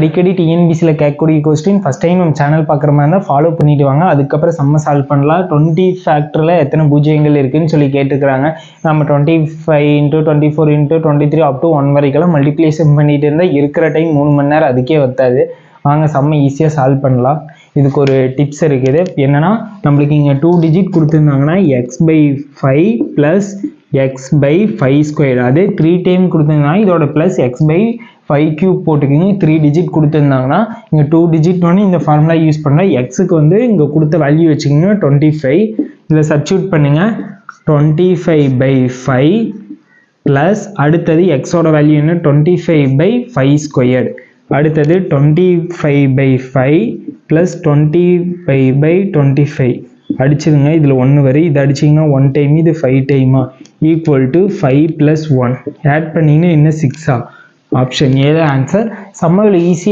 அடிக்கடி டிஎன்பிசியில் கேட்கக்கூடிய கொஸ்டின் ஃபஸ்ட் டைம் நம்ம சேனல் பார்க்குற மாதிரி இருந்தால் ஃபாலோ பண்ணிட்டு வாங்க. அதுக்கப்புறம் செம்ம சால்வ் பண்ணலாம். 20 ஃபேக்டரில் எத்தனை பூஜ்ஜியங்கள் இருக்குதுன்னு சொல்லி கேட்டுக்கிறாங்க. நம்ம 25 × 24 × 23 அப் டு 1 வரைக்கும் மல்டிப்ளேஷன் பண்ணிட்டு இருந்தால் இருக்கிற டைம் 3 மணி நேரம் அதுக்கே வத்தாது. வாங்க செம்ம ஈஸியாக சால்வ் பண்ணலாம். இதுக்கு ஒரு டிப்ஸ் இருக்குது. என்னென்னா நம்மளுக்கு இங்கே 2 டிஜிட் கொடுத்துருந்தாங்கன்னா x/5 + x/5². அதே 3 டைம் கொடுத்துருந்தாங்கன்னா இதோட ப்ளஸ் x/5³ போட்டுக்கிங்க. 3 டிஜிட் கொடுத்துருந்தாங்கன்னா இங்கே 2 டிஜிட் வந்து இந்த ஃபார்முலா யூஸ் பண்ணால் எக்ஸுக்கு வந்து இங்கே கொடுத்த வேல்யூ வச்சுக்கிங்க 25. இதில் சப்ஸ்டியூட் பண்ணுங்கள். 25/5 ப்ளஸ் அடுத்தது எக்ஸோட வேல்யூ என்ன 25/5². அடுத்தது 25/5 ப்ளஸ் 25/25 அடிச்சிடுங்க. இதில் 1 வரும். இது அடிச்சிங்கன்னா 1 டைம், இது 5 டைமா, ஈக்குவல் டு 5 + 1 ஆட் பண்ணிங்கன்னா என்ன 6ஆ? ஆப்ஷன் ஏ தான் ஆன்சர். சம்மவில் ஈஸி